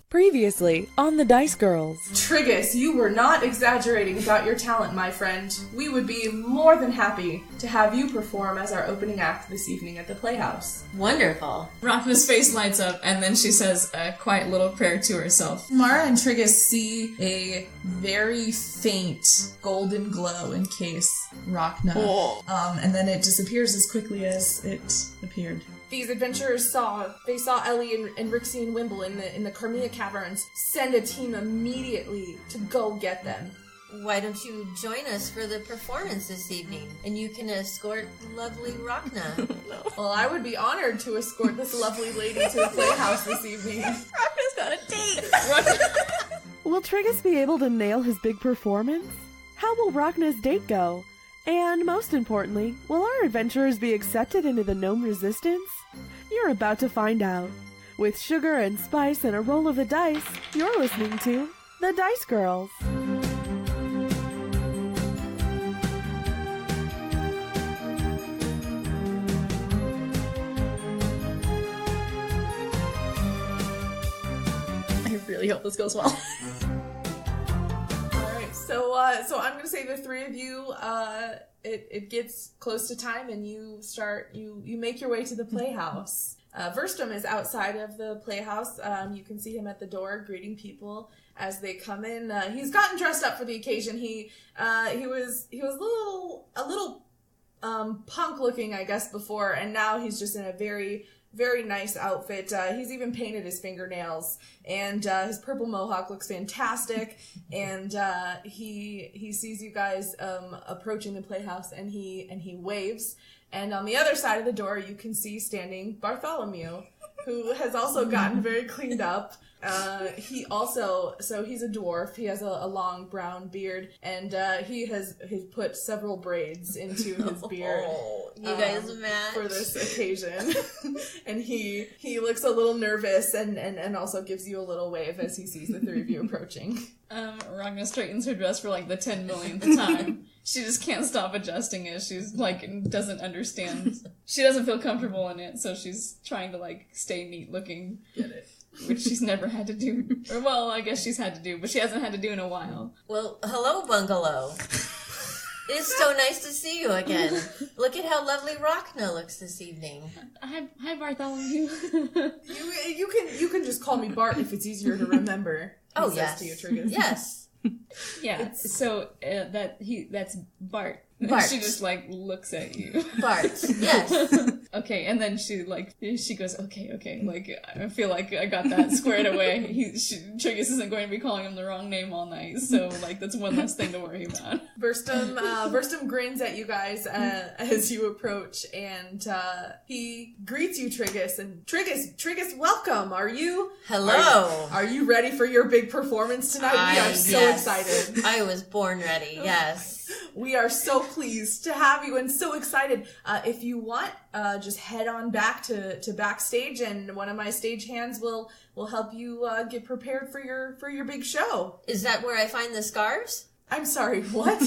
Previously on the Dice Girls. Triggus, you were not exaggerating about your talent, my friend. We would be more than happy to have you perform as our opening act this evening at the Playhouse. Wonderful. Rhakna's face lights up, and then she says a quiet little prayer to herself. Mara and Triggus see a very faint golden glow encase Rhakna, and then it disappears as quickly as it appeared. These adventurers saw Ellie and Rixie and Wimble in the Carmia Caverns send a team immediately to go get them. Why don't you join us for the performance this evening? And you can escort lovely Rhakna. Well, I would be honored to escort this lovely lady to the Playhouse this evening. Rhakna's got a date! Will Triggus be able to nail his big performance? How will Rhakna's date go? And most importantly, will our adventurers be accepted into the gnome resistance? You're about to find out. With sugar and spice and a roll of the dice, you're listening to The Dice Girls. I really hope this goes well. So I'm going to say the three of you, it gets close to time and you make your way to the Playhouse. Verstum is outside of the Playhouse. You can see him at the door greeting people as they come in. He's gotten dressed up for the occasion. He was a little punk looking, I guess, before, and now he's just in a very, very nice outfit. He's even painted his fingernails, and his purple mohawk looks fantastic. And he sees you guys approaching the Playhouse, and he waves. And on the other side of the door, you can see standing Bartholomew, who has also gotten very cleaned up. He's a dwarf. He has a long brown beard, and he's put several braids into his beard. You guys match for this occasion. And he looks a little nervous and also gives you a little wave as he sees the three of you approaching. Rhakna straightens her dress for like the 10 millionth time. She just can't stop adjusting it. She's doesn't understand. She doesn't feel comfortable in it, so she's trying to stay neat looking. Get it. Which she's never had to do. Or, well, I guess she's had to do, but she hasn't had to do in a while. Well, hello, Bungalow. It's so nice to see you again. Look at how lovely Rhakna looks this evening. Hi, Bartholomew. You can just call me Bart if it's easier to remember. Oh, yes. To you, Triggus. Yes. Yeah, so that's Bart. Bart. She just looks at you. Bart, yes. Okay, and then she goes, okay, I feel like I got that squared away. Triggus isn't going to be calling him the wrong name all night, so that's one less thing to worry about. Verstum grins at you guys as you approach, and he greets you, Triggus. And Triggus, welcome. Hello. Are you ready for your big performance tonight? We are so excited. I was born ready. Yes. We are so pleased to have you and so excited. If you want, just head on back to backstage, and one of my stage hands will help you get prepared for your big show. Is that where I find the scarves? I'm sorry, what?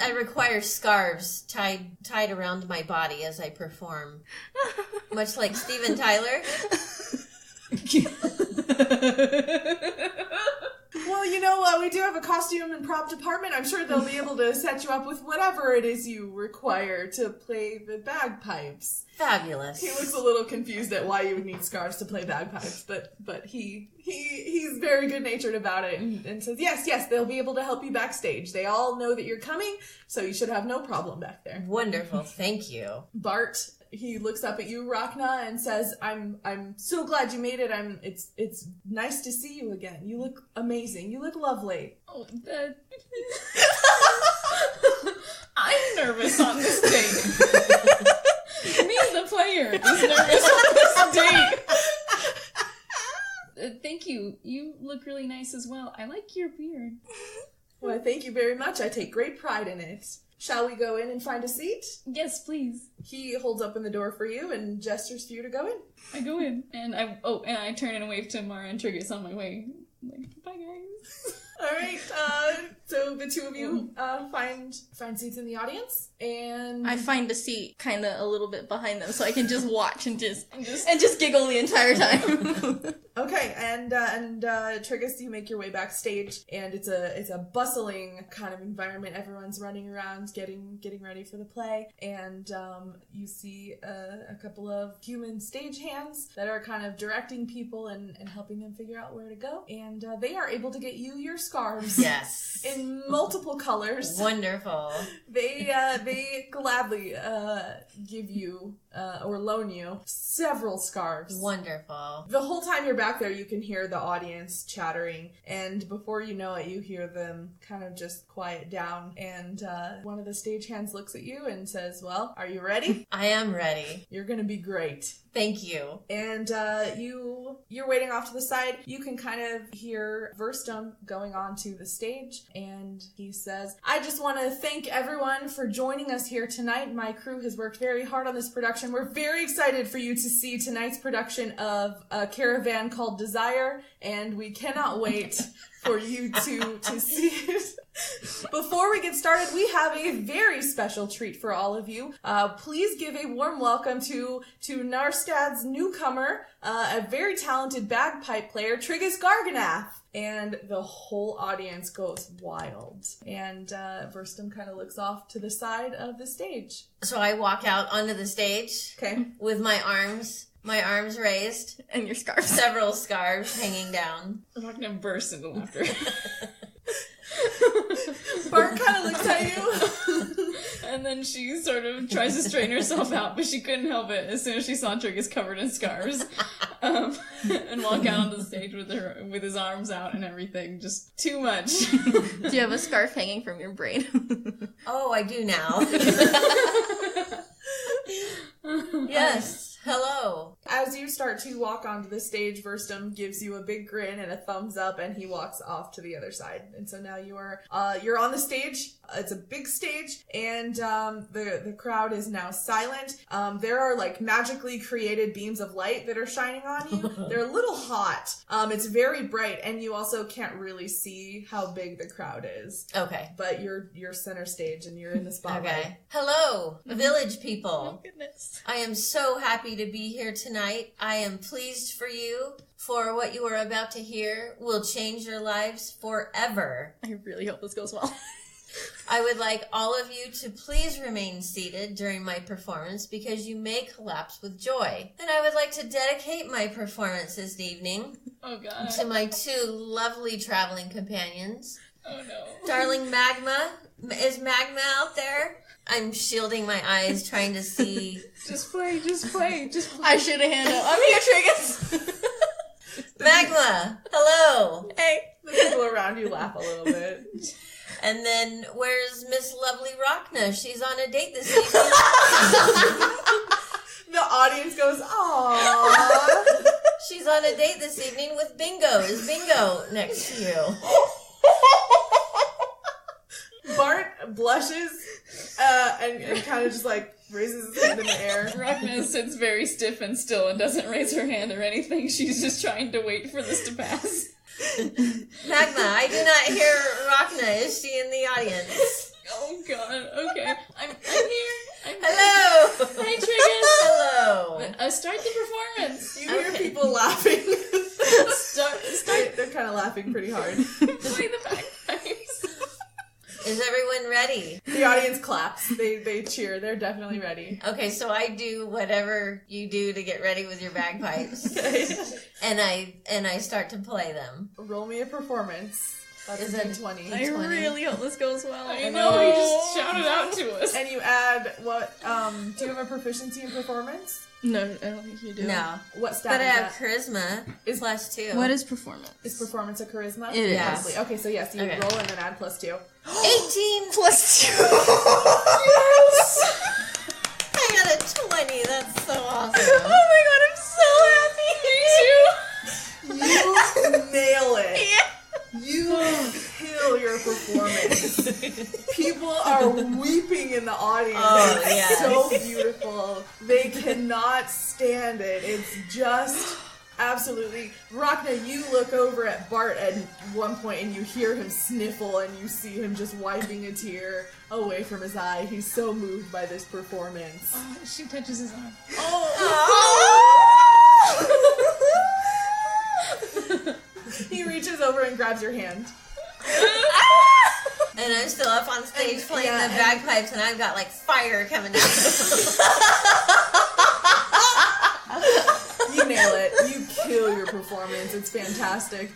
I require scarves tied around my body as I perform. Much like Steven Tyler. Well, you know what? We do have a costume and prop department. I'm sure they'll be able to set you up with whatever it is you require to play the bagpipes. Fabulous. He looks a little confused at why you would need scarves to play bagpipes, but he's very good-natured about it and says, yes, they'll be able to help you backstage. They all know that you're coming, so you should have no problem back there. Wonderful, thank you. Bart, he looks up at you, Rhakna, and says, I'm so glad you made it. It's nice to see you again. You look amazing. You look lovely. Oh, I'm nervous on this date. Me, the player, is nervous on this date. Thank you. You look really nice as well. I like your beard. Well, thank you very much. I take great pride in it. Shall we go in and find a seat? Yes, please. He holds open the door for you and gestures for you to go in. I go in, and I turn and wave to Mara and Triggus on my way. I'm like, bye guys. All right. So the two of you find seats in the audience, and I find a seat kind of a little bit behind them, so I can just watch and just giggle the entire time. Okay, and Triggus, you make your way backstage, and it's a bustling kind of environment. Everyone's running around, getting ready for the play, and you see a couple of human stagehands that are kind of directing people and helping them figure out where to go, and they are able to get you your scarves. Yes. In multiple colors. Wonderful. They gladly give you or loan you several scarves. Wonderful. The whole time you're back there, you can hear the audience chattering, and before you know it, you hear them kind of just quiet down, and one of the stagehands looks at you and says, well, are you ready? I am ready. You're gonna be great. Thank you. And you're waiting off to the side. You can kind of hear Verstum going onto the stage, and he says, I just want to thank everyone for joining us here tonight. My crew has worked very hard on this production. We're very excited for you to see tonight's production of A Caravan Called Desire, and we cannot wait for you to see it. Before we get started, we have a very special treat for all of you. Please give a warm welcome to Narstad's newcomer, a very talented bagpipe player, Triggus Garganath. And the whole audience goes wild. And Verstum kind of looks off to the side of the stage. So I walk out onto the stage. Okay. With my arms raised. And your scarf. Several scarves hanging down. Rhakna bursts into laughter. Bart kind of looks at you. And then she sort of tries to straighten herself out, but she couldn't help it as soon as she saw Triggus covered in scarves. And walk out on the stage with his arms out and everything. Just too much. Do you have a scarf hanging from your brain? Oh, I do now. Yes. Hello. As you start to walk onto the stage, Verstum gives you a big grin and a thumbs up, and he walks off to the other side. And so now you're on the stage. It's a big stage, and the crowd is now silent. There are like magically created beams of light that are shining on you. They're a little hot. It's very bright, and you also can't really see how big the crowd is. Okay. But you're center stage, and you're in the spotlight. Okay. Hello, village people. Oh, goodness. I am so happy to be here tonight. I am pleased for you, for what you are about to hear will change your lives forever. I really hope this goes well. I would like all of you to please remain seated during my performance because you may collapse with joy. And I would like to dedicate my performance this evening Oh, God. to my two lovely traveling companions. Oh, no. Darling Magma. Is Magma out there? I'm shielding my eyes, trying to see. Just play. I should have handed I'm here, Triggus. Magma, hello. Hey. The people around you laugh a little bit. And then where's Miss Lovely Rhakna? She's on a date this evening. The audience goes, aww. She's on a date this evening with Bingo. Is Bingo next to you? Bart blushes and kind of just like raises his hand in the air. Rhakna sits very stiff and still and doesn't raise her hand or anything. She's just trying to wait for this to pass. Magma, I do not hear Rhakna. Is she in the audience? Oh, God. Okay. I'm here. Hello. Hi, Triggus. Hello. Start the performance. You hear Okay. people laughing. Start. They're kind of laughing pretty hard. Play the bagpipes. Is everyone ready? The audience claps. They cheer. They're definitely ready. Okay, so I do whatever you do to get ready with your bagpipes. And I start to play them. Roll me a performance. That's Is a it- D20. I 20. really hope this goes well. I know, he just shouted out to us. And you add what? Do you have a proficiency in performance? No, I don't think you do. No. What stat But I is have that? charisma Is- plus 2. What is performance? Is performance a charisma? It is. Yes. Okay, so yes, you Okay. roll and then add +2. 18 Plus 2. I got a 20. That's so awesome. Oh my god, I'm so happy. Me too. You nail it. Yeah. You kill your performance. People are weeping in the audience. Oh, It's yes. so beautiful. They cannot stand it. It's just absolutely. Rhakna, you look over at Bart at one point and you hear him sniffle and you see him just wiping a tear away from his eye. He's so moved by this performance. Oh, she touches his arm. Oh! He reaches over and grabs your hand. And I'm still up on stage playing yeah, the bagpipes, and I've got like fire coming out. You nail it. You kill your performance. It's fantastic.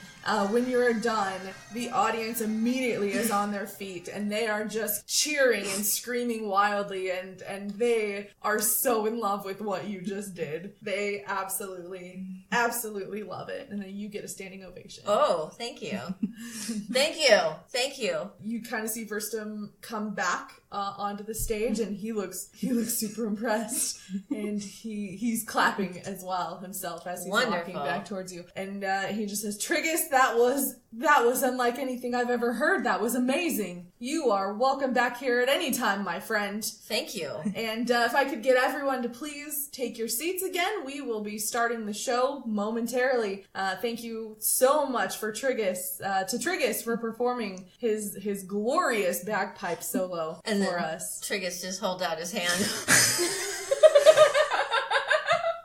When you're done, the audience immediately is on their feet, and they are just cheering and screaming wildly, and they are so in love with what you just did. They absolutely love it, and then you get a standing ovation. Oh, thank you. Thank you. Thank you. You kind of see Verstum come back onto the stage, and he looks super impressed, and he's clapping as well himself as he's walking back towards you, and he just says, "Triggus, that was unlike anything I've ever heard. That was amazing. You are welcome back here at any time, my friend." Thank you. And if I could get everyone to please take your seats again, we will be starting the show momentarily. Thank you so much for Triggus for performing his glorious bagpipe solo for us. Triggus just holds out his hand.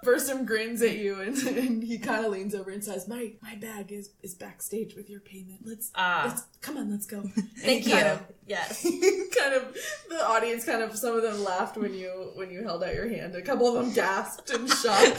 Verstum grins at you and he kind of leans over and says, "My bag is backstage with your payment. Let's come on, let's go." Thank you. Yes. The audience some of them laughed when you held out your hand. A couple of them gasped in shock.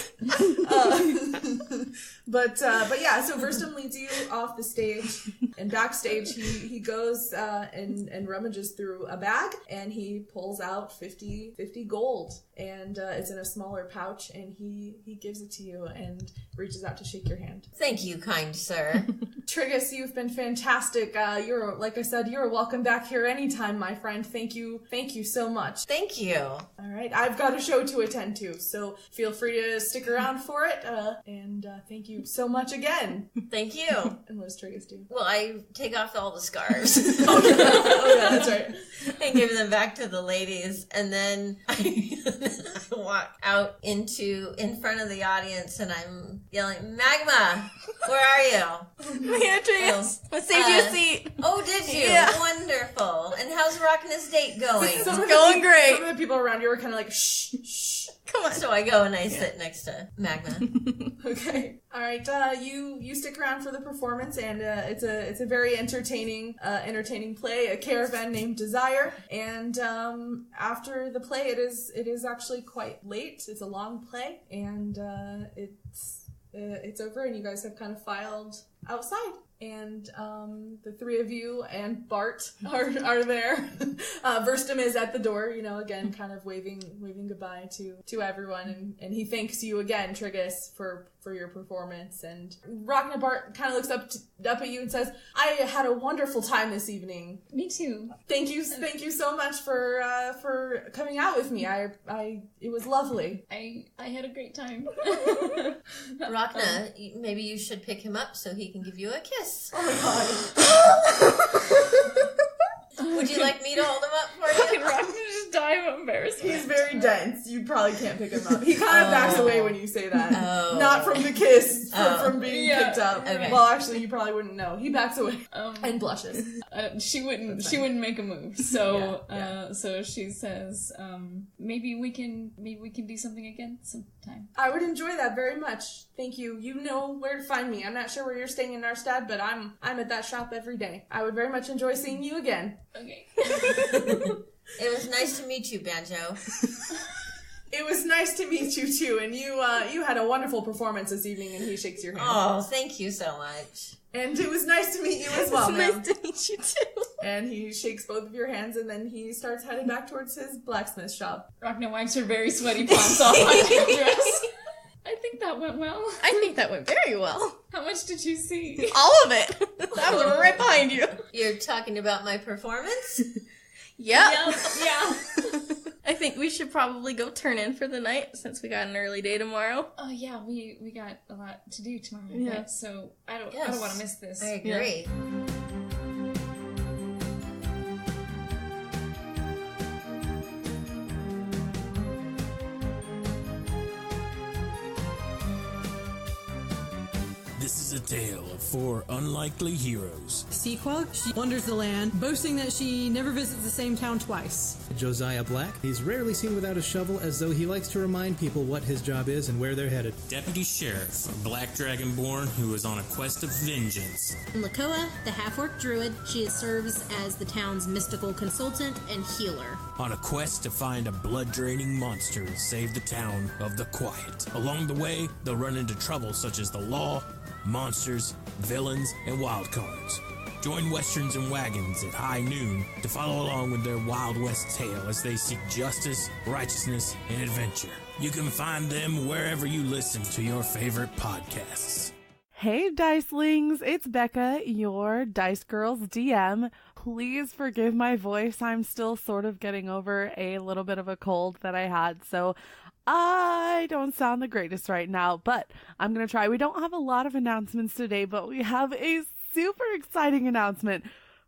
But yeah, so Verstum leads you off the stage, and backstage he goes and rummages through a bag, and he pulls out 50 gold, and it's in a smaller pouch, and he gives it to you and reaches out to shake your hand. Thank you, kind sir. Triggus, you've been fantastic. Like I said, you're welcome back here anytime, my friend. Thank you so much. Thank you. All right, I've got a show to attend to, so feel free to stick around for it. And thank you so much again. Thank you. And what does Triggus do? Well, I take off all the scarves. Oh yeah, that's right. And give them back to the ladies, and then I walk out in front of the audience, and I'm yelling, "Magma, where are you?" Yeah, Triggus. I saved you a seat. Oh, did you? Yeah. Wonderful. And how's Rhakna's date going? It's going great. Some of the people around you are kind of like, shh. Come on. So I go and I sit next to Magma. Okay. All right. You stick around for the performance, and it's a very entertaining play, A Caravan Named Desire. And after the play, it is actually quite late. It's a long play, and it's over, and you guys have kind of filed outside. And the three of you and Bart are there. Verstum is at the door, again, kind of waving goodbye to everyone, and he thanks you again, Triggus, for your performance. And Rhakna Bart kind of looks up at you and says, "I had a wonderful time this evening." Me too. Thank you so much for coming out with me. It was lovely. I had a great time. Rhakna, maybe you should pick him up so he can give you a kiss. Oh my god. Would you like me to hold him up for Can you? Rhakna just die of embarrassment? He's very dense. You probably can't pick him up. He kind of backs away when you say that. Oh. Not from the kiss, from being picked up. Okay. Well, actually, you probably wouldn't know. He backs away and blushes. She wouldn't make a move. So Yeah. so she says, maybe we can do something again sometime. I would enjoy that very much. Thank you. You know where to find me. I'm not sure where you're staying in Narstad, but I'm at that shop every day. I would very much enjoy seeing you again. Okay. It was nice to meet you, Banjo. It was nice to meet you too, and you had a wonderful performance this evening, and he shakes your hand. Oh, thank you so much. And it was nice to meet you as well, It's ma'am. nice to meet you too. And he shakes both of your hands, and then he starts heading back towards his blacksmith shop. Rhakna wipes her very sweaty palms off on her dress. I think that went well. I think that went very well. How much did you see? All of it. I was right behind you. You're talking about my performance? Yep. Yeah. I think we should probably go turn in for the night since we got an early day tomorrow. Oh yeah, we got a lot to do tomorrow. Yeah. Right? So I don't Yes. want to miss this. I agree. This is a tale of for unlikely heroes. Sequa, she wanders the land, boasting that she never visits the same town twice. Josiah Black, he's rarely seen without a shovel, as though he likes to remind people what his job is and where they're headed. Deputy Sheriff, a black dragonborn who is on a quest of vengeance. Lakoa, the half-orc druid, she serves as the town's mystical consultant and healer. On a quest to find a blood-draining monster and save the town of the Quiet. Along the way, they'll run into trouble such as the law, monsters, villains, and wildcards. Join Westerns and Wagons at high noon to follow along with their Wild West tale as they seek justice, righteousness, and adventure. You can find them wherever you listen to your favorite podcasts. Hey Dicelings, it's Becca, your Dice Girls DM. Please forgive my voice. I'm still sort of getting over a little bit of a cold that I had, so I don't sound the greatest right now, but I'm going to try. We don't have a lot of announcements today, but we have a super exciting announcement,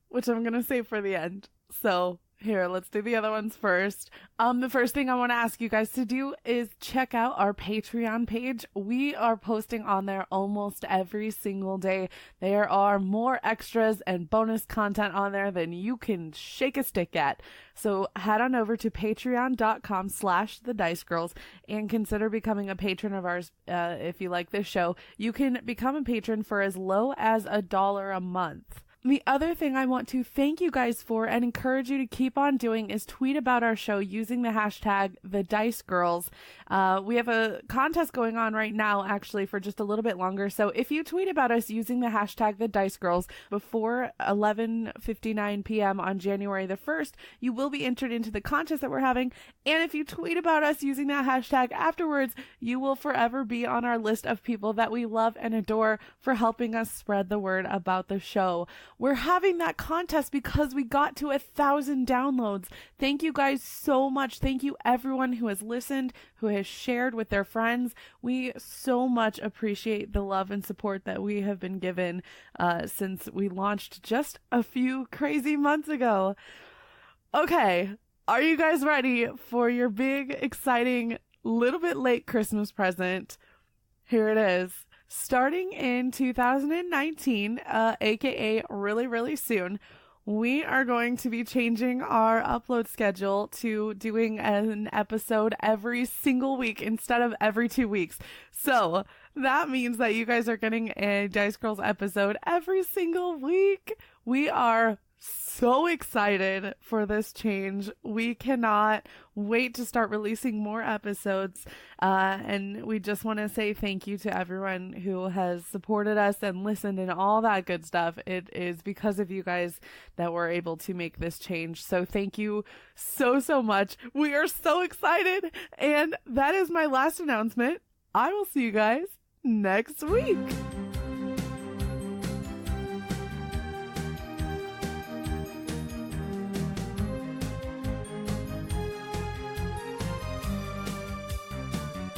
which I'm going to save for the end. So here, let's do the other ones first. The first thing I want to ask you guys to do is check out our Patreon page. We are posting on there almost every single day. There are more extras and bonus content on there than you can shake a stick at. So head on over to patreon.com/thedicegirls and consider becoming a patron of ours. If you like this show, you can become a patron for as low as $1 a month. The other thing I want to thank you guys for and encourage you to keep on doing is tweet about our show using the hashtag #TheDiceGirls. We have a contest going on right now, actually, for just a little bit longer. So if you tweet about us using the hashtag #TheDiceGirls before 11:59 p.m. on January the 1st, you will be entered into the contest that we're having. And if you tweet about us using that hashtag afterwards, you will forever be on our list of people that we love and adore for helping us spread the word about the show. We're having that contest because we got to 1,000 downloads. Thank you guys so much. Thank you everyone who has listened, who has shared with their friends. We so much appreciate the love and support that we have been given since we launched just a few crazy months ago. Okay, are you guys ready for your big, exciting, little bit late Christmas present? Here it is. Starting in 2019, aka really, really soon, we are going to be changing our upload schedule to doing an episode every single week instead of every 2 weeks. So that means that you guys are getting a Dice Girls episode every single week. We are so excited for this change. We cannot wait to start releasing more episodes. And we just want to say thank you to everyone who has supported us and listened and all that good stuff. It is because of you guys that we're able to make this change. So thank you so, so much. We are so excited. And that is my last announcement. I will see you guys next week.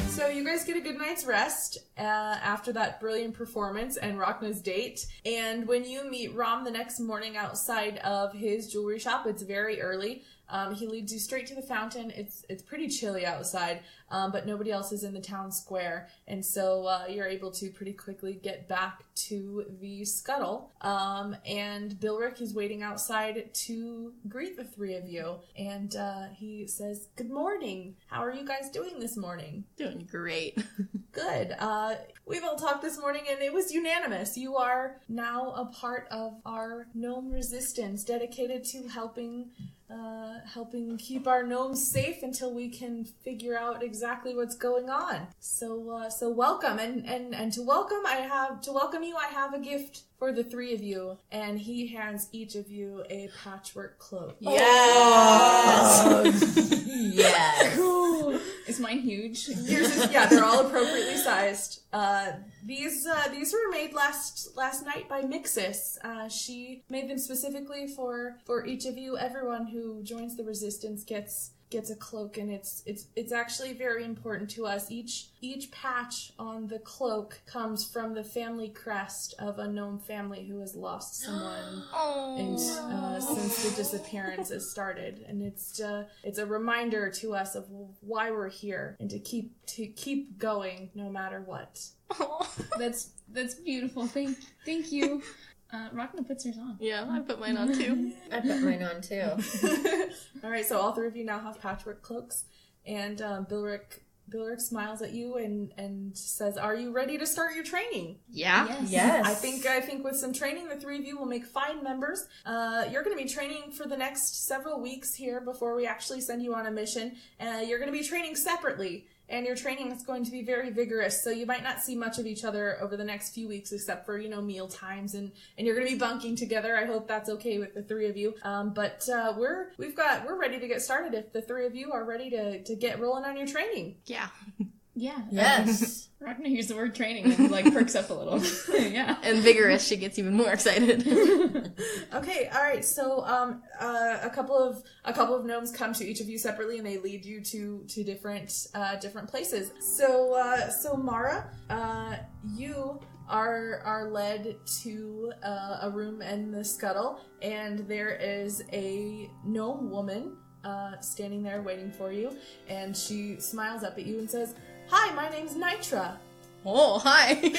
So you guys get a good night's rest after that brilliant performance and Rhakna's date. And when you meet Rom the next morning outside of his jewelry shop, it's very early. He leads you straight to the fountain. It's pretty chilly outside, but nobody else is in the town square. And so you're able to pretty quickly get back to the scuttle. And Bilric is waiting outside to greet the three of you. And he says, "Good morning. How are you guys doing this morning?" Doing great. Good. We've all talked this morning and it was unanimous. You are now a part of our gnome resistance, dedicated to helping keep our gnomes safe until we can figure out exactly what's going on. So welcome, and to welcome you, I have a gift for the three of you, and he hands each of you a patchwork cloak. Yes! Yes. Cool. Is mine huge? Yours is, yeah, they're all appropriately sized. These were made last night by Mixis. She made them specifically for each of you. Everyone who joins the resistance gets gets a cloak, and it's actually very important to us. Each patch on the cloak comes from the family crest of a gnome family who has lost someone since the disappearance has started, and it's a reminder to us of why we're here and to keep going no matter what. That's beautiful. Thank you. Rhakna puts hers on. Yeah, I put mine on too. I put mine on too. All right, so all three of you now have patchwork cloaks, and Bilric smiles at you and says, "Are you ready to start your training?" Yeah. Yes. I think with some training, the three of you will make fine members. You're going to be training for the next several weeks here before we actually send you on a mission. You're going to be training separately. And your training is going to be very vigorous, so you might not see much of each other over the next few weeks, except for, meal times, and you're going to be bunking together. I hope that's okay with the three of you. But we're ready to get started if the three of you are ready to get rolling on your training. Yeah. Yeah. Yes. Rhakna hears the word training and perks up a little. Yeah. And vigorous, she gets even more excited. Okay, all right. So a couple of gnomes come to each of you separately, and they lead you to different places. So Mara, you are led to a room in the scuttle, and there is a gnome woman standing there waiting for you, and she smiles up at you and says, "Hi, my name's Nitra." Oh, hi.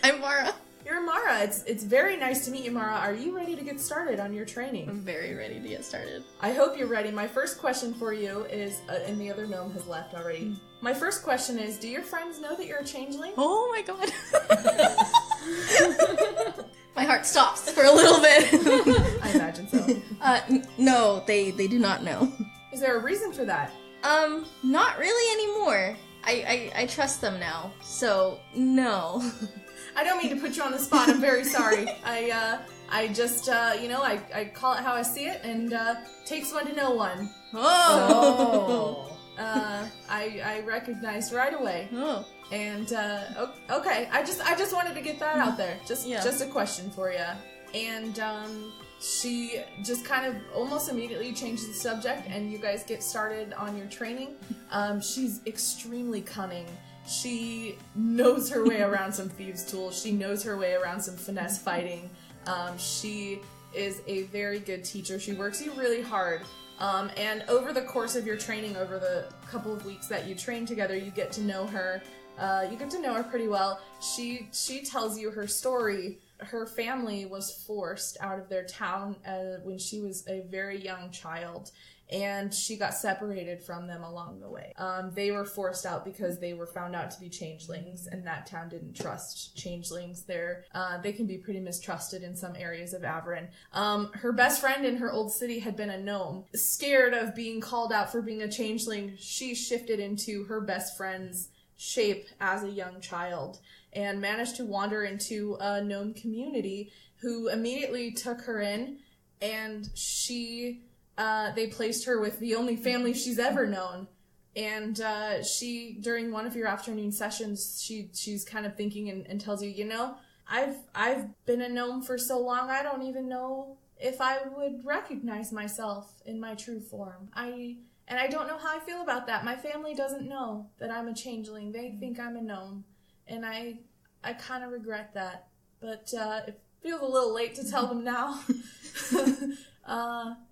I'm Mara. You're Mara. It's very nice to meet you, Mara. Are you ready to get started on your I'm training? very ready to get started. I hope you're ready. My first question for you is, and the other gnome has left already. My first question is, do your friends know that you're a changeling? Oh my god. My heart stops for a little bit. I imagine so. No, they do not know. Is there a reason for that? Not really anymore. I trust them now, so no. I don't mean to put you on the spot. I'm very sorry. I just, I call it how I see it, and takes one to know one. Oh. I recognized right away. Oh. And okay, I just wanted to get that out there. Just a question for you. And she just kind of almost immediately changes the subject, and you guys get started on your training. She's extremely cunning. She knows her way around some thieves' tools. She knows her way around some finesse fighting. She is a very good teacher. She works you really hard. And over the course of your training, over the couple of weeks that you train together, you get to know her. You get to know her pretty well. She tells you her story. Her family was forced out of their town when she was a very young child, and she got separated from them along the way. They were forced out because they were found out to be changelings, and that town didn't trust changelings. They can be pretty mistrusted in some areas of Averin. Her best friend in her old city had been a gnome. Scared of being called out for being a changeling, she shifted into her best friend's shape as a young child and managed to wander into a gnome community who immediately took her in, and they placed her with the only family she's ever known. And during one of your afternoon sessions, she's kind of thinking and tells you, I've been a gnome for so long, I don't even know if I would recognize myself in my true form. And I don't know how I feel about that. My family doesn't know that I'm a changeling. They think I'm a gnome. And I kind of regret that. But it feels a little late to tell them now.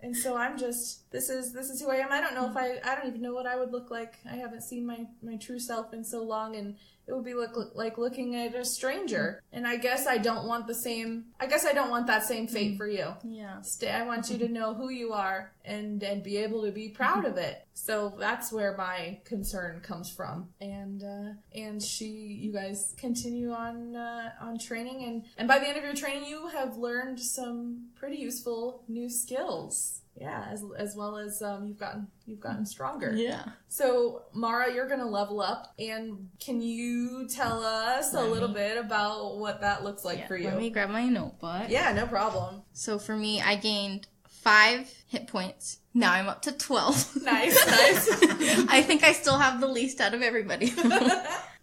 And so I'm just, this is who I am. I don't know if I don't even know what I would look like. I haven't seen my true self in so long, and it would be like looking at a stranger. And I guess I don't want that same fate for you. Yeah. I want you to know who you are and be able to be proud of it. So that's where my concern comes from. And you guys continue on training, and by the end of your training, you have learned some pretty useful new skills. Yeah, as well as you've gotten stronger. Yeah. So Mara, you're gonna level up, and can you tell us a little bit about what that looks like for you? Let me grab my notebook. Yeah, no problem. So for me, I gained 5 hit points. Now I'm up to 12. Nice. I think I still have the least out of everybody.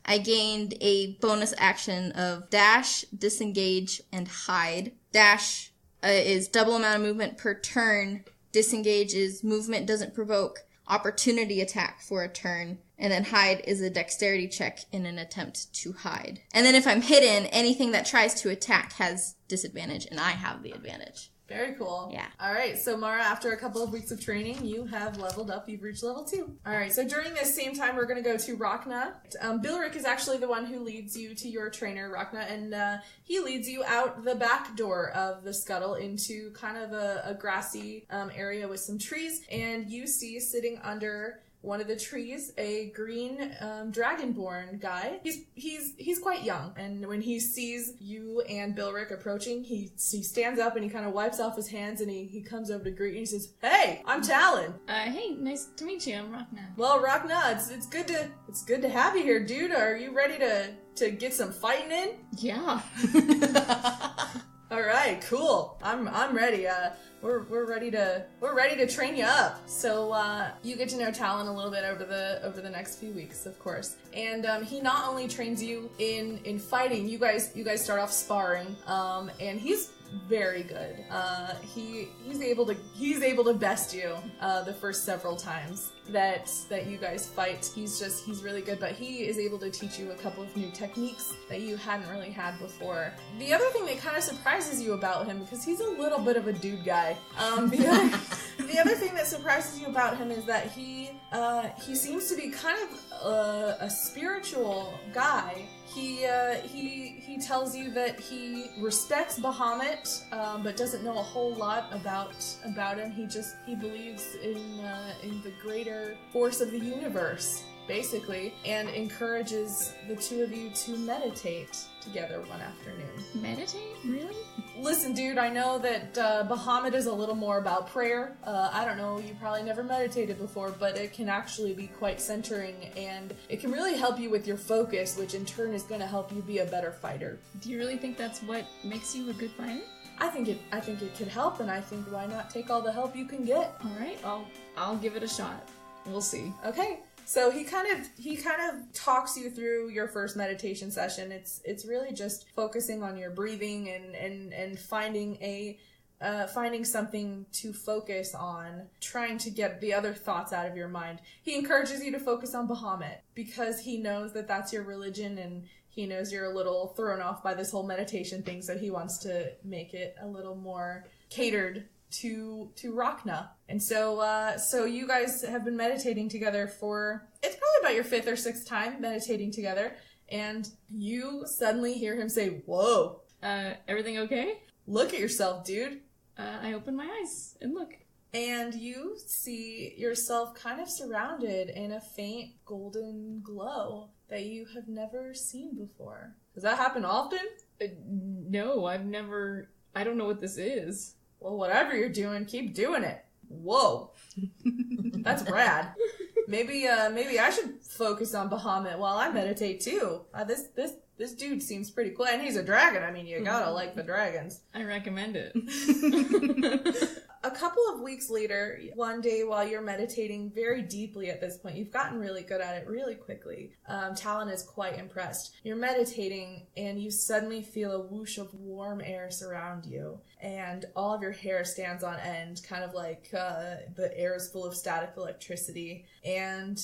I gained a bonus action of dash, disengage, and hide. Dash is double amount of movement per turn. Disengage is movement doesn't provoke opportunity attack for a turn. And then hide is a dexterity check in an attempt to hide. And then if I'm hidden, anything that tries to attack has disadvantage, and I have the advantage. Very cool. Yeah. All right. So, Mara, after a couple of weeks of training, you have leveled up. You've reached level 2. All right. So, during this same time, we're going to go to Rhakna. Bilric is actually the one who leads you to your trainer, Rhakna, and he leads you out the back door of the scuttle into kind of a grassy area with some trees. And you see sitting under one of the trees, a green dragonborn guy. He's quite young, and when he sees you and Bilric approaching, he stands up and he kind of wipes off his hands and he comes over to greet you and he says, "Hey, I'm Talon." Hey, nice to meet you. I'm Rhakna. Well, Rhakna, it's good to have you here, dude. Are you ready to get some fighting in? Yeah. All right, cool. I'm ready. We're ready to train you up. So you get to know Talon a little bit over the next few weeks, of course. And he not only trains you in fighting. You guys start off sparring. And he's very good. He's able to best you the first several times that you guys fight. He's really good, but he is able to teach you a couple of new techniques that you hadn't really had before. The other thing that kind of surprises you about him, because he's a little bit of a dude guy, the other thing that surprises you about him is that he seems to be kind of a spiritual guy. He tells you that he respects Bahamut, but doesn't know a whole lot about him. He believes in the greater force of the universe, basically, and encourages the two of you to meditate together one afternoon. Meditate? Really? Listen, dude, I know that Bahamut is a little more about prayer. I don't know, you probably never meditated before, but it can actually be quite centering, and it can really help you with your focus, which in turn is going to help you be a better fighter. Do you really think that's what makes you a good fighter? I think it could help, and I think why not take all the help you can get? All right, I'll give it a shot. We'll see. Okay. So he kind of talks you through your first meditation session. It's really just focusing on your breathing and finding something to focus on, trying to get the other thoughts out of your mind. He encourages you to focus on Bahamut because he knows that that's your religion, and he knows you're a little thrown off by this whole meditation thing, so he wants to make it a little more catered to Rhakna. And so you guys have been meditating together for, it's probably about your 5th or 6th time meditating together, and you suddenly hear him say, "Whoa. Everything okay?" Look at yourself, dude. I open my eyes and look. And you see yourself kind of surrounded in a faint golden glow that you have never seen before. Does that happen often? No, I don't know what this is. Well, whatever you're doing, keep doing it. Whoa. That's rad. Maybe I should focus on Bahamut while I meditate too. This dude seems pretty cool. And he's a dragon. I mean, you gotta like the dragons. I recommend it. A couple of weeks later, one day while you're meditating very deeply at this point, you've gotten really good at it really quickly. Talon is quite impressed. You're meditating and you suddenly feel a whoosh of warm air surround you. And all of your hair stands on end, kind of like the air is full of static electricity. And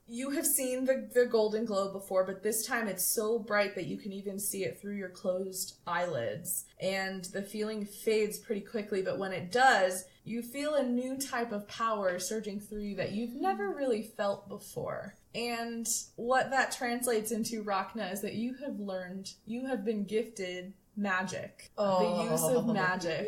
you have seen the golden glow before, but this time it's so bright that you can even see it through your closed eyelids. And the feeling fades pretty quickly, but when it does, you feel a new type of power surging through you that you've never really felt before. And what that translates into, Rhakna, is that you have been gifted magic. The use of magic.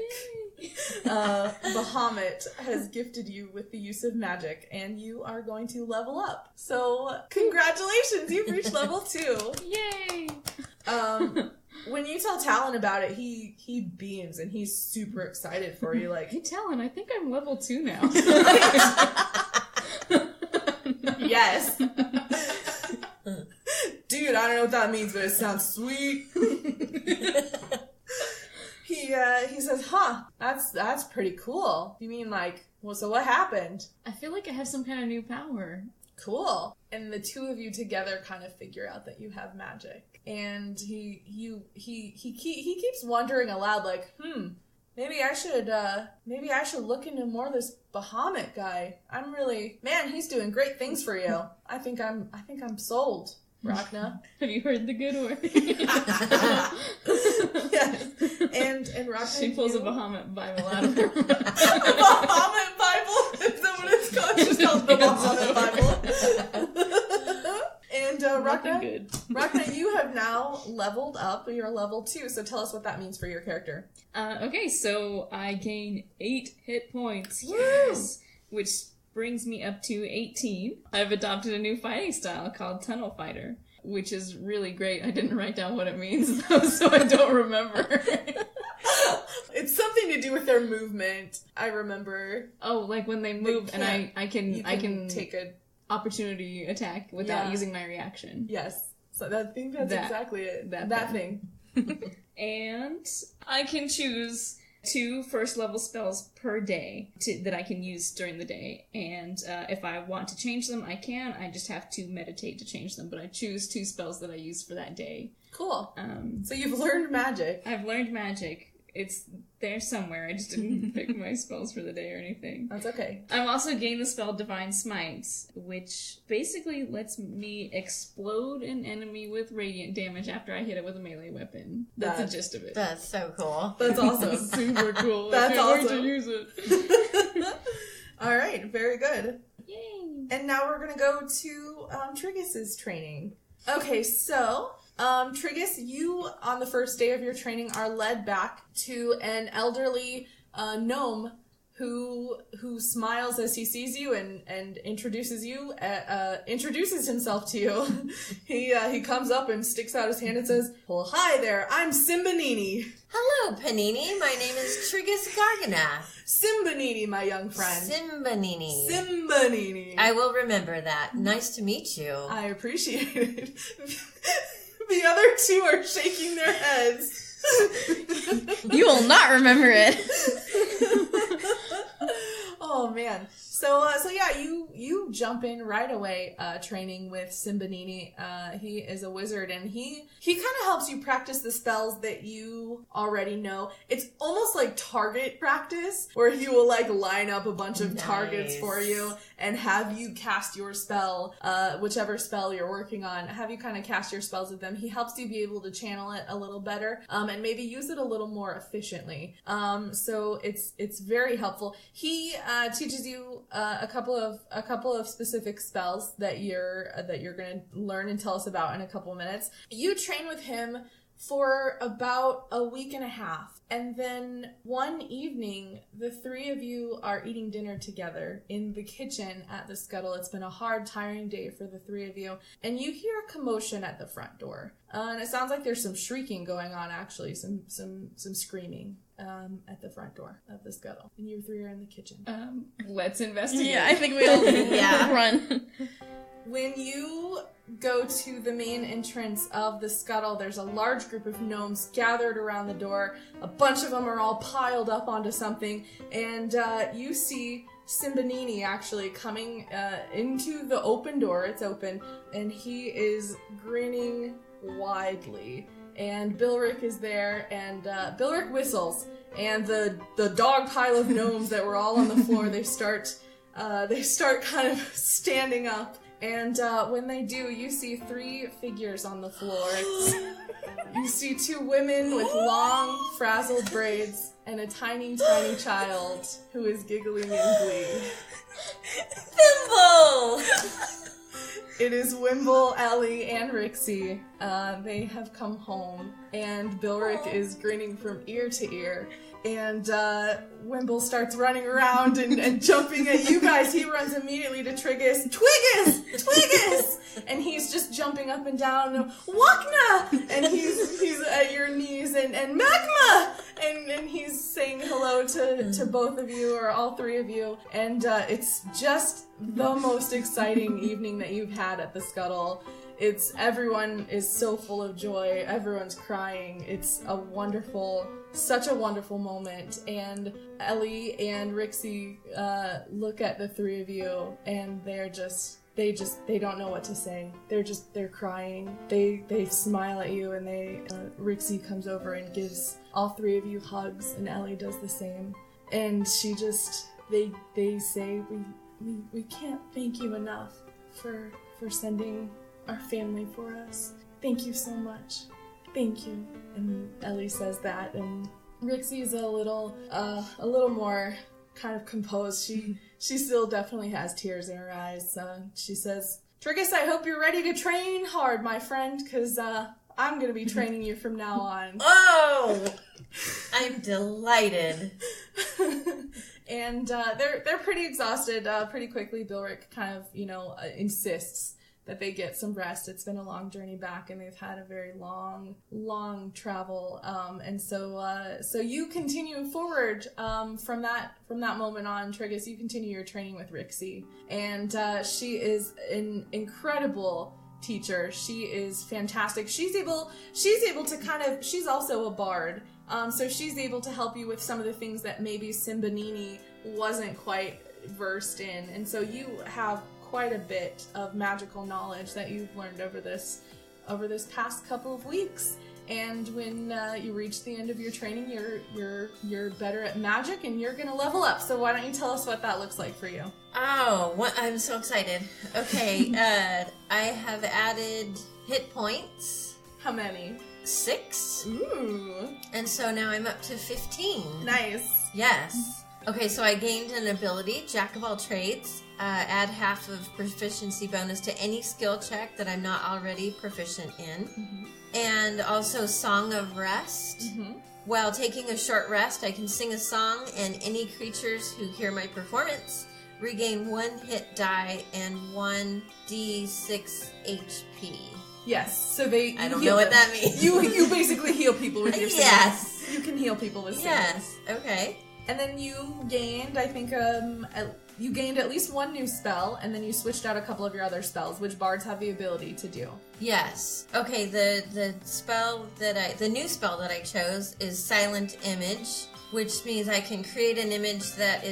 Bahamut has gifted you with the use of magic, and you are going to level up. So, congratulations, you've reached level 2. Yay! When you tell Talon about it, he beams, and he's super excited for you. Like, hey, Talon, I think I'm level 2 now. Yes. Dude, I don't know what that means, but it sounds sweet. He says, "Huh, that's pretty cool. You mean like, well, so what happened?" I feel like I have some kind of new power. Cool. And the two of you together kind of figure out that you have magic. And he keeps wondering aloud, like, Maybe I should look into more of this Bahamut guy. Man, he's doing great things for you. I think I'm sold, Rhakna. Have you heard the good word? Yes. And Rhakna, she pulls a Bahamut Bible out of her mouth. Bahamut Bible? Is that what it's called? It's just called the Bahamut Bible. And Rhakna, you have now leveled up. You're level 2, so tell us what that means for your character. Okay, so I gain 8 hit points. Yes! Which brings me up to 18. I've adopted a new fighting style called Tunnel Fighter, which is really great. I didn't write down what it means, though, so I don't remember. It's something to do with their movement, I remember. Oh, like when they move, and I can take a opportunity attack without using my reaction. Yes. So I think that's exactly it. That thing. And I can choose 2 first level spells per day that I can use during the day. And if I want to change them, I can. I just have to meditate to change them. But I choose 2 spells that I use for that day. Cool. So you've learned magic. I've learned magic. It's there somewhere. I just didn't pick my spells for the day or anything. That's okay. I've also gained the spell Divine Smite, which basically lets me explode an enemy with radiant damage after I hit it with a melee weapon. That's the gist of it. That's so cool. That's awesome. Super cool. That's awesome. I can't wait to use it. All right, very good. Yay. And now we're going to go to Triggus' training. Okay, so... Triggus, you, on the first day of your training, are led back to an elderly gnome who smiles as he sees you and introduces himself to you. He comes up and sticks out his hand and says, "Well, hi there, I'm Simbanini." Hello, Panini. My name is Triggus Gargana. Simbanini, my young friend. Simbanini. Simbanini. I will remember that. Nice to meet you. I appreciate it. The other 2 are shaking their heads. You will not remember it. Oh man. So yeah, you jump in right away, training with Simbanini. He is a wizard, and he kind of helps you practice the spells that you already know. It's almost like target practice, where he will like line up a bunch of targets for you and have you cast your spell, whichever spell you're working on, have you kind of cast your spells with them. He helps you be able to channel it a little better, and maybe use it a little more efficiently. So it's very helpful. He teaches you a couple of specific spells that you're going to learn and tell us about in a couple of minutes. You train with him for about a week and a half. And then one evening, the 3 of you are eating dinner together in the kitchen at the Scuttle. It's been a hard, tiring day for the 3 of you. And you hear a commotion at the front door. And it sounds like there's some shrieking going on, actually. Some screaming at the front door of the Scuttle. And you 3 are in the kitchen. Let's investigate. Yeah, I think we all run. When you go to the main entrance of the Scuttle, there's a large group of gnomes gathered around the door. A bunch of them are all piled up onto something, and you see Simbanini actually coming into the open door. It's open, and he is grinning widely. And Bilric is there, and Bilric whistles, and the dog pile of gnomes that were all on the floor, they start kind of standing up. And when they do, you see 3 figures on the floor. You see 2 women with long, frazzled braids and a tiny, tiny child who is giggling in glee. Thimble! It is Wimble, Ellie, and Rixie. They have come home, and Bilric is grinning from ear to ear. And Wimble starts running around and jumping at you guys. He runs immediately to Triggus. Twiggus! And he's just jumping up and down. Rhakna! And he's at your knees. And Magma! And he's saying hello to both of you, or all 3 of you. And it's just the most exciting evening that you've had at the Scuttle. Everyone is so full of joy. Everyone's crying. It's such a wonderful moment. And Ellie and Rixie look at the 3 of you, and they're just they don't know what to say. They're crying. They smile at you, and Rixie comes over and gives all three of you hugs, and Ellie does the same. And they say, we can't thank you enough for sending our family for us. Thank you so much. Thank you. And Ellie says that, and Rixie's a little more kind of composed. She still definitely has tears in her eyes. She says, Triggus, I hope you're ready to train hard, my friend, because I'm going to be training you from now on. Oh! I'm delighted. And they're pretty exhausted pretty quickly. Bilrick kind of, insists that they get some rest. It's been a long journey back, and they've had a very long travel. And so you continue forward from that moment on, Triggus. You continue your training with Rixie, and she is an incredible teacher. She is fantastic. She's able to she's also a bard. So she's able to help you with some of the things that maybe Simbanini wasn't quite versed in. And so you have quite a bit of magical knowledge that you've learned over this past couple of weeks. And when you reach the end of your training, you're better at magic, and you're gonna level up. So why don't you tell us what that looks like for you? Oh, I'm so excited. Okay, I have added hit points. How many? 6. Ooh. And so now I'm up to 15. Nice. Yes. Okay, so I gained an ability, Jack of all trades. Add half of proficiency bonus to any skill check that I'm not already proficient in. Mm-hmm. And also Song of Rest. Mm-hmm. While taking a short rest, I can sing a song, and any creatures who hear my performance regain 1 hit die and 1d6 HP. Yes, so I don't know what that means. You basically heal people with your singing. Yes. You can heal people with singing. Yes, okay. And then you gained, I think, you gained at least 1 new spell, and then you switched out a couple of your other spells, which bards have the ability to do. Yes. Okay, the new spell that I chose is Silent Image, which means I can create an image that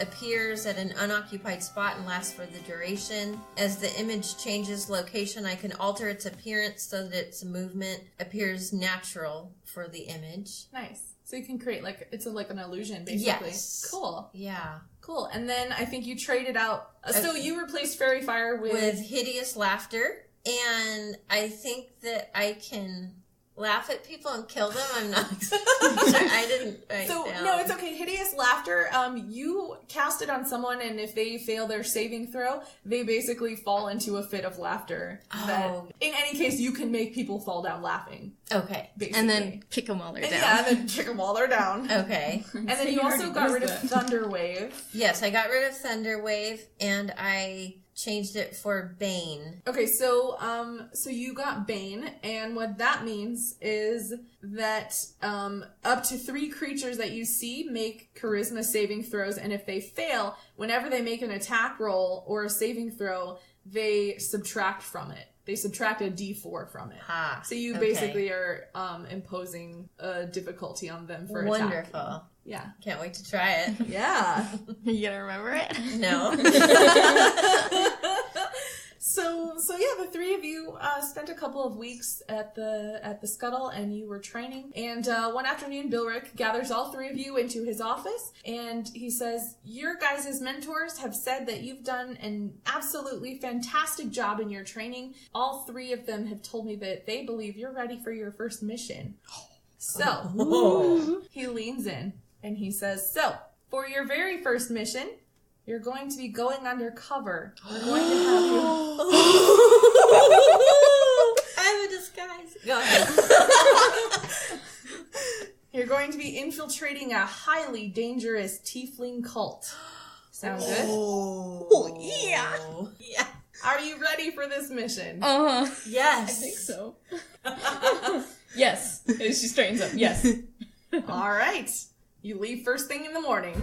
appears at an unoccupied spot and lasts for the duration. As the image changes location, I can alter its appearance so that its movement appears natural for the image. Nice. So you can create it's like an illusion, basically. Yes. Cool. Yeah. Cool. And then I think you traded out. So you replaced Fairy Fire with Hideous Laughter, and I think that I can laugh at people and kill them. I'm not. Sorry, I didn't write down. No, it's okay. Hideous Laughter. You cast it on someone, and if they fail their saving throw, they basically fall into a fit of laughter. Oh. That, in any case, you can make people fall down laughing. Okay. Basically. And then kick them while they're down. Yeah, and then kick them while they're down. Okay. And then you also got rid of Thunder Wave. Yes, I got rid of Thunder Wave, and I changed it for Bane. Okay, so you got Bane, and what that means is that up to 3 creatures that you see make charisma saving throws, and if they fail, whenever they make an attack roll or a saving throw, they subtract from it. They subtract a d4 from it. So you basically are imposing a difficulty on them for attack. Wonderful. Yeah. Can't wait to try it. Yeah. You gonna remember it? No. So yeah, the 3 of you spent a couple of weeks at the Scuttle, and you were training. And one afternoon, Bilrick gathers all 3 of you into his office, and he says, "Your guys' mentors have said that you've done an absolutely fantastic job in your training. All 3 of them have told me that they believe you're ready for your first mission." So he leans in and he says, "So for your very first mission, you're going to be going undercover. We're going to have you..." I have a disguise. Go ahead. "You're going to be infiltrating a highly dangerous tiefling cult." Sound good? Oh, yeah. Yeah. Are you ready for this mission? Yes. I think so. Yes. She straightens up. Yes. All right. You leave first thing in the morning.